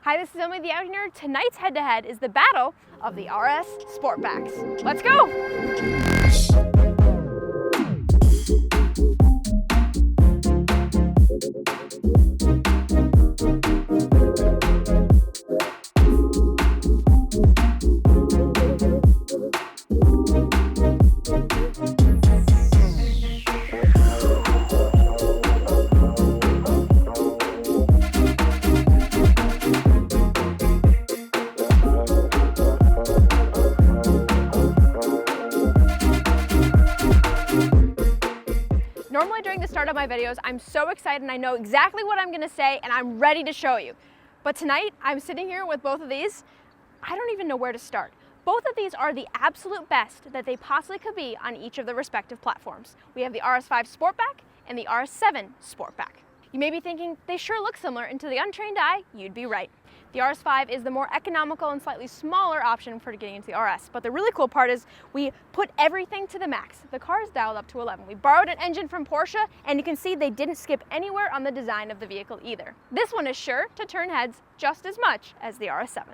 Hi, this is Emily the Audi Nerd. Tonight's head-to-head is the battle of the RS Sportbacks. Let's go! Normally during the start of my videos, I'm so excited and I know exactly what I'm gonna say and I'm ready to show you. But tonight, I'm sitting here with both of these. I don't even know where to start. Both of these are the absolute best that they possibly could be on each of the respective platforms. We have the RS5 Sportback and the RS7 Sportback. You may be thinking, they sure look similar, and to the untrained eye, you'd be right. The RS5 is the more economical and slightly smaller option for getting into the RS. But the really cool part is we put everything to the max. The car is dialed up to 11. We borrowed an engine from Porsche, and you can see they didn't skip anywhere on the design of the vehicle either. This one is sure to turn heads just as much as the RS7.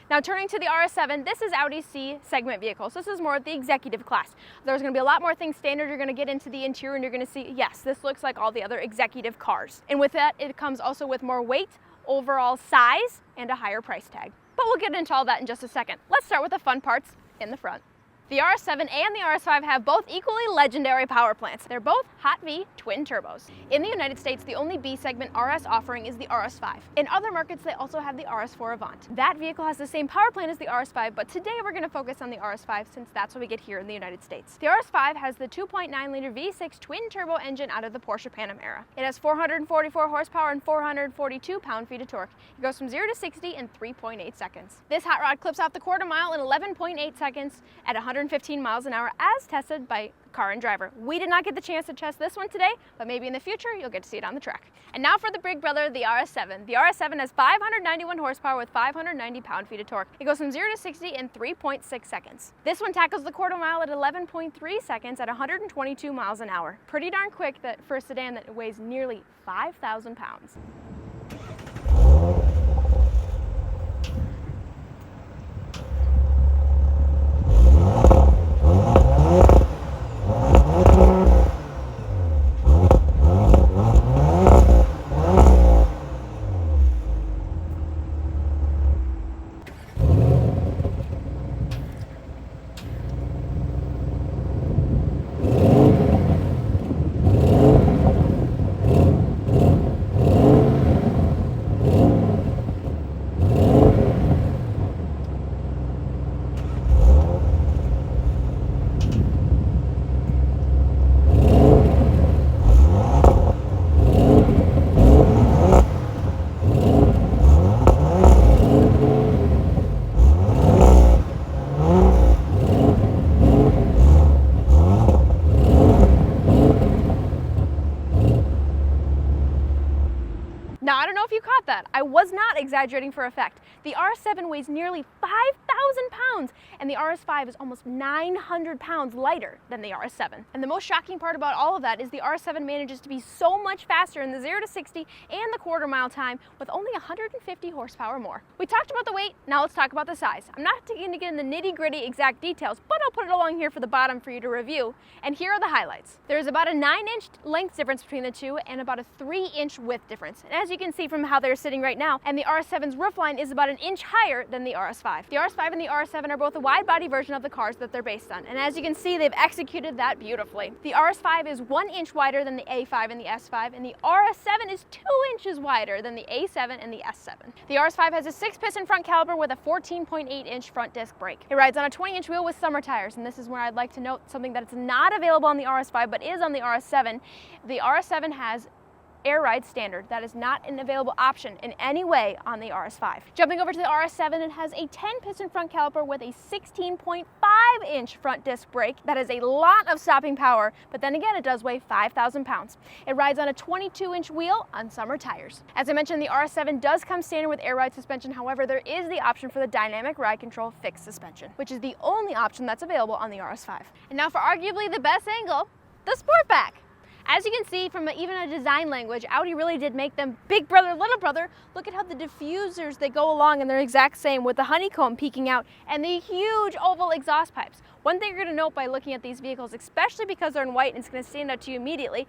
Now turning to the RS7, this is Audi's C segment vehicle, so this is more the executive class. There's going to be a lot more things standard. You're going to get into the interior and you're going to see, yes, this looks like all the other executive cars. And with that, it comes also with more weight, overall size, and a higher price tag. But we'll get into all that in just a second. Let's start with the fun parts in the front. The RS7 and the RS5 have both equally legendary power plants. They're both Hot V twin turbos. In the United States, the only B-segment RS offering is the RS5. In other markets, they also have the RS4 Avant. That vehicle has the same power plant as the RS5, but today we're going to focus on the RS5 since that's what we get here in the United States. The RS5 has the 2.9-liter V6 twin turbo engine out of the Porsche Panamera. It has 444 horsepower and 442 pound-feet of torque. It goes from 0 to 60 in 3.8 seconds. This hot rod clips off the quarter mile in 11.8 seconds at 115 miles an hour as tested by Car and Driver. We did not get the chance to test this one today, but maybe in the future you'll get to see it on the track. And now for the big brother, the RS7. The RS7 has 591 horsepower with 590 pound-feet of torque. It goes from 0 to 60 in 3.6 seconds. This one tackles the quarter mile at 11.3 seconds at 122 miles an hour. Pretty darn quick for a sedan that weighs nearly 5,000 pounds. Now, I don't know if you caught that. I was not exaggerating for effect. The RS7 weighs nearly 5,000 pounds, and the RS5 is almost 900 pounds lighter than the RS7. And the most shocking part about all of that is the RS7 manages to be so much faster in the 0 to 60 and the quarter mile time with only 150 horsepower more. We talked about the weight, now let's talk about the size. I'm not going to get in the nitty-gritty exact details, but I'll put it along here for the bottom for you to review. And here are the highlights. There's about a 9-inch length difference between the two and about a 3-inch width difference. And as you can see from how they're sitting right now, and the RS7's roofline is about an inch higher than the RS5. The RS5 and the RS7 are both a wide body version of the cars that they're based on, and as you can see, they've executed that beautifully. The RS5 is 1 inch wider than the A5 and the S5, and the RS7 is 2 inches wider than the A7 and the S7. The RS5 has a 6-piston front caliper with a 14.8-inch front disc brake. It rides on a 20-inch wheel with summer tires, and this is where I'd like to note something that's not available on the RS5 but is on the RS7. The RS7 has air ride standard. That is not an available option in any way on the RS5. Jumping over to the RS7, it has a 10-piston front caliper with a 16.5-inch front disc brake. That is a lot of stopping power, but then again, it does weigh 5,000 pounds. It rides on a 22-inch wheel on summer tires. As I mentioned, the RS7 does come standard with air ride suspension. However, there is the option for the dynamic ride control fixed suspension, which is the only option that's available on the RS5. And now for arguably the best angle, the Sportback. As you can see from even a design language, Audi really did make them big brother, little brother. Look at how the diffusers, they go along and they're exact same with the honeycomb peeking out and the huge oval exhaust pipes. One thing you're going to note by looking at these vehicles, especially because they're in white and it's going to stand out to you immediately,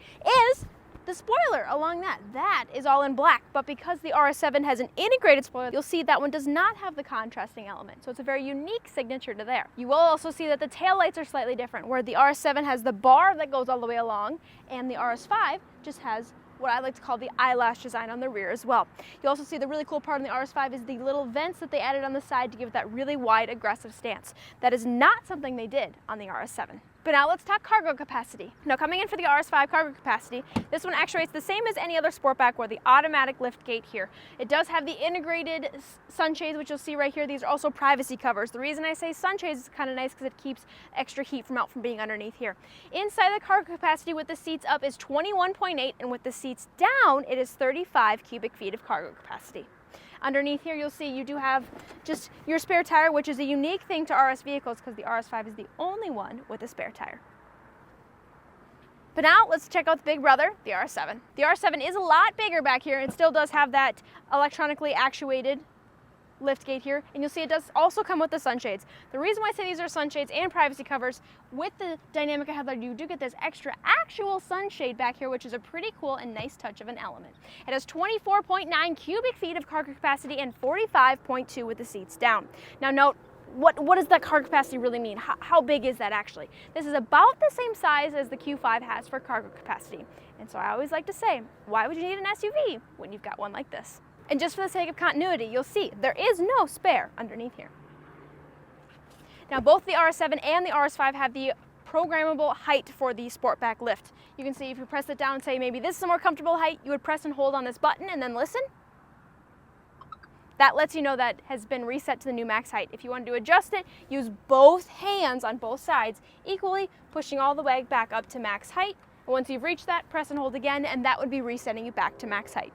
is the spoiler along that. That is all in black, but because the RS7 has an integrated spoiler, you'll see that one does not have the contrasting element. So it's a very unique signature to there. You will also see that the taillights are slightly different, where the RS7 has the bar that goes all the way along, and the RS5 just has what I like to call the eyelash design on the rear as well. You also see the really cool part on the RS5 is the little vents that they added on the side to give it that really wide, aggressive stance. That is not something they did on the RS7. But now let's talk cargo capacity. Now coming in for the RS5 cargo capacity, this one actuates the same as any other Sportback with the automatic lift gate here. It does have the integrated sunshades, which you'll see right here. These are also privacy covers. The reason I say sunshades is kind of nice because it keeps extra heat from being underneath here. Inside the cargo capacity with the seats up is 21.8, and with the seats down, it is 35 cubic feet of cargo capacity. Underneath here, you'll see you do have just your spare tire, which is a unique thing to RS vehicles because the RS5 is the only one with a spare tire. But now let's check out the big brother, the RS7. The RS7 is a lot bigger back here. It still does have that electronically actuated lift gate here, and you'll see it does also come with the sunshades. The reason why I say these are sunshades and privacy covers, with the dynamic headlight, you do get this extra actual sunshade back here, which is a pretty cool and nice touch of an element. It has 24.9 cubic feet of cargo capacity and 45.2 with the seats down. Now note, what does that cargo capacity really mean? How big is that actually? This is about the same size as the Q5 has for cargo capacity. And so I always like to say, why would you need an SUV when you've got one like this? And just for the sake of continuity, you'll see there is no spare underneath here. Now both the RS7 and the RS5 have the programmable height for the Sportback lift. You can see if you press it down and say maybe this is a more comfortable height, you would press and hold on this button and then listen. That lets you know that has been reset to the new max height. If you wanted to adjust it, use both hands on both sides equally, pushing all the way back up to max height. And once you've reached that, press and hold again, and that would be resetting you back to max height.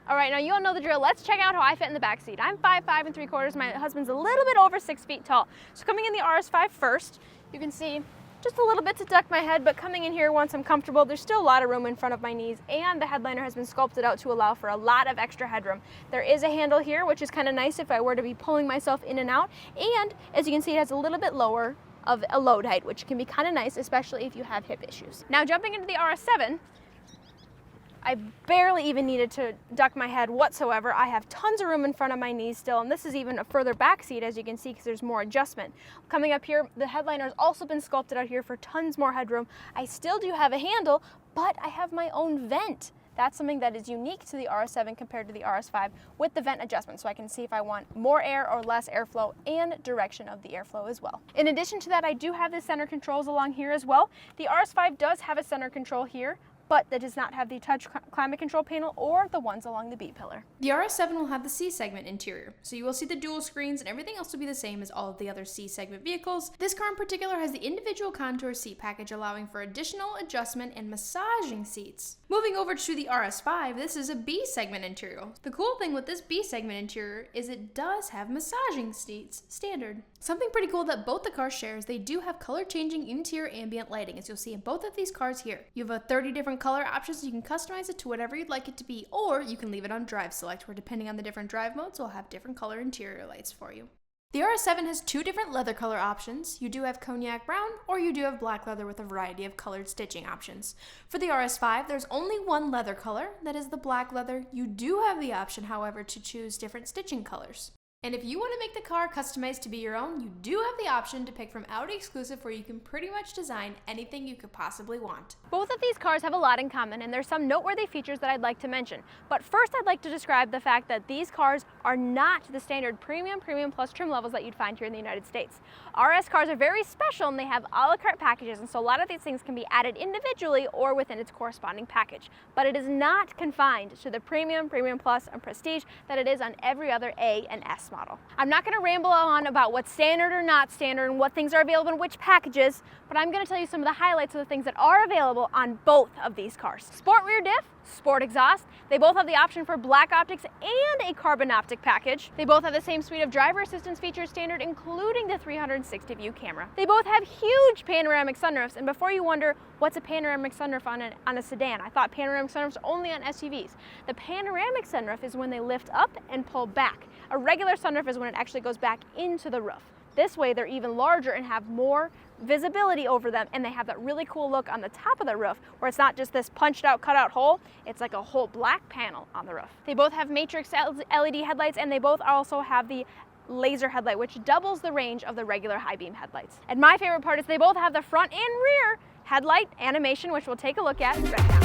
All right, now you all know the drill. Let's check out how I fit in the back seat. I'm 5'5" 3/4". My husband's a little bit over 6 feet tall. So coming in the RS5 first, you can see just a little bit to duck my head, but coming in here once I'm comfortable, there's still a lot of room in front of my knees, and the headliner has been sculpted out to allow for a lot of extra headroom. There is a handle here, which is kind of nice if I were to be pulling myself in and out, and as you can see, it has a little bit lower of a load height, which can be kind of nice, especially if you have hip issues. Now jumping into the RS7, I barely even needed to duck my head whatsoever. I have tons of room in front of my knees still, and this is even a further back seat, as you can see, because there's more adjustment. Coming up here, the headliner has also been sculpted out here for tons more headroom. I still do have a handle, but I have my own vent. That's something that is unique to the RS7 compared to the RS5 with the vent adjustment, so I can see if I want more air or less airflow and direction of the airflow as well. In addition to that, I do have the center controls along here as well. The RS5 does have a center control here, but that does not have the touch climate control panel or the ones along the B-pillar. The RS7 will have the C-segment interior, so you will see the dual screens and everything else will be the same as all of the other C-segment vehicles. This car in particular has the individual contour seat package, allowing for additional adjustment and massaging seats. Moving over to the RS5, this is a B-segment interior. The cool thing with this B-segment interior is it does have massaging seats standard. Something pretty cool that both the cars share is they do have color-changing interior ambient lighting, as you'll see in both of these cars here. You have 30 different color options, you can customize it to whatever you'd like it to be, or you can leave it on drive select, where depending on the different drive modes, we'll have different color interior lights for you. The RS7 has two different leather color options. You do have cognac brown, or you do have black leather with a variety of colored stitching options. For the RS5, there's only one leather color, that is the black leather. You do have the option, however, to choose different stitching colors. And if you want to make the car customized to be your own, you do have the option to pick from Audi Exclusive, where you can pretty much design anything you could possibly want. Both of these cars have a lot in common, and there's some noteworthy features that I'd like to mention. But first, I'd like to describe the fact that these cars are not the standard premium plus trim levels that you'd find here in the United States. RS cars are very special, and they have a la carte packages, and so a lot of these things can be added individually or within its corresponding package. But it is not confined to the premium plus, and prestige that it is on every other A and S this model. I'm not gonna ramble on about what's standard or not standard and what things are available in which packages, but I'm gonna tell you some of the highlights of the things that are available on both of these cars. Sport rear diff, sport exhaust. They both have the option for black optics and a carbon optic package. They both have the same suite of driver assistance features standard, including the 360 view camera. They both have huge panoramic sunroofs, and before you wonder what's a panoramic sunroof on a sedan, I thought panoramic sunroofs only on SUVs. The panoramic sunroof is when they lift up and pull back. A regular sunroof is when it actually goes back into the roof. This way they're even larger and have more visibility over them, and they have that really cool look on the top of the roof where it's not just this punched out, cut out hole, it's like a whole black panel on the roof. They both have matrix LED headlights, and they both also have the laser headlight, which doubles the range of the regular high beam headlights. And my favorite part is they both have the front and rear headlight animation, which we'll take a look at right now.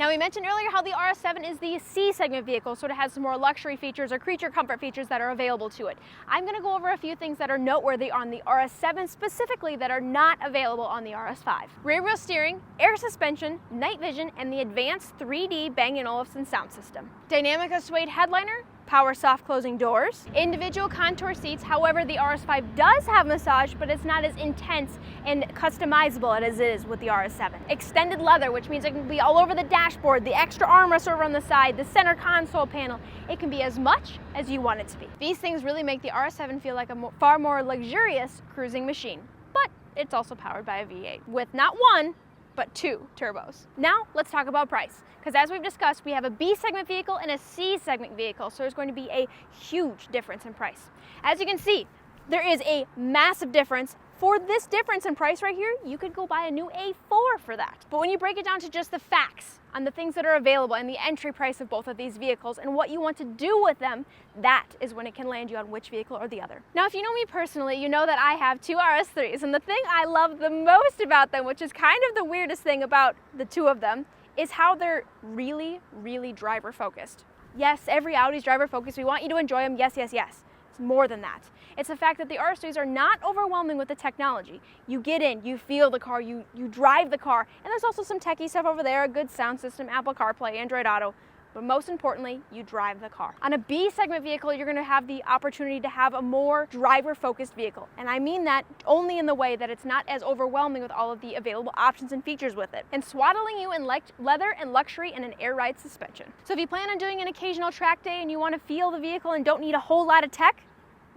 We mentioned earlier how the RS7 is the C segment vehicle, so it has some more luxury features or creature comfort features that are available to it. I'm going to go over a few things that are noteworthy on the RS7 specifically that are not available on the RS5. Rear wheel steering, air suspension, night vision, and the advanced 3D Bang & Olufsen sound system. Dynamic suede headliner, power soft closing doors, individual contour seats. However, the RS5 does have massage, but it's not as intense and customizable as it is with the RS7. Extended leather, which means it can be all over the dashboard, the extra armrest over on the side, the center console panel. It can be as much as you want it to be. These things really make the RS7 feel like a far more luxurious cruising machine, but it's also powered by a V8 with not one, but two turbos. Now let's talk about price, because as we've discussed, we have a B segment vehicle and a C segment vehicle, so there's going to be a huge difference in price. As you can see, there is a massive difference. For this difference in price right here, you could go buy a new A4 for that. But when you break it down to just the facts on the things that are available and the entry price of both of these vehicles and what you want to do with them, that is when it can land you on which vehicle or the other. Now, if you know me personally, you know that I have two RS3s, and the thing I love the most about them, which is kind of the weirdest thing about the two of them, is how they're really, really driver focused. Yes, every Audi's driver focused. We want you to enjoy them. Yes, yes, yes. It's more than that. It's the fact that the RS3s are not overwhelming with the technology. You get in, you feel the car, you drive the car, and there's also some techie stuff over there, a good sound system, Apple CarPlay, Android Auto, but most importantly, you drive the car. On a B segment vehicle, you're gonna have the opportunity to have a more driver-focused vehicle. And I mean that only in the way that it's not as overwhelming with all of the available options and features with it, and swaddling you in leather and luxury and an air ride suspension. So if you plan on doing an occasional track day and you wanna feel the vehicle and don't need a whole lot of tech,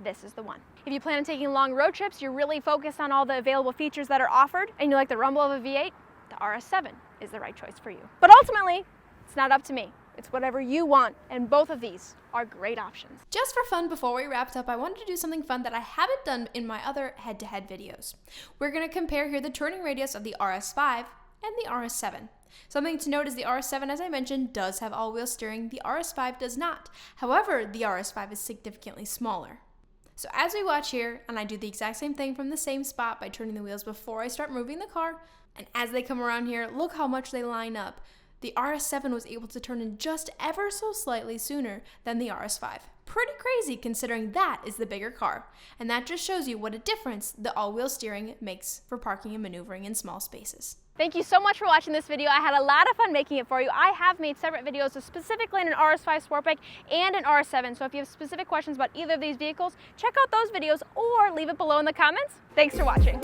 this is the one. If you plan on taking long road trips, you're really focused on all the available features that are offered, and you like the rumble of a V8, the RS7 is the right choice for you. But ultimately, it's not up to me. It's whatever you want, and both of these are great options. Just for fun, before we wrapped up, I wanted to do something fun that I haven't done in my other head-to-head videos. We're going to compare here the turning radius of the RS5 and the RS7. Something to note is the RS7, as I mentioned, does have all-wheel steering. The RS5 does not. However, the RS5 is significantly smaller. So as we watch here, and I do the exact same thing from the same spot by turning the wheels before I start moving the car, and as they come around here, look how much they line up. The RS7 was able to turn in just ever so slightly sooner than the RS5. Pretty crazy considering that is the bigger car. And that just shows you what a difference the all-wheel steering makes for parking and maneuvering in small spaces. Thank you so much for watching this video. I had a lot of fun making it for you. I have made separate videos specifically in an RS5 Sportback and an RS7. So if you have specific questions about either of these vehicles, check out those videos or leave it below in the comments. Thanks for watching.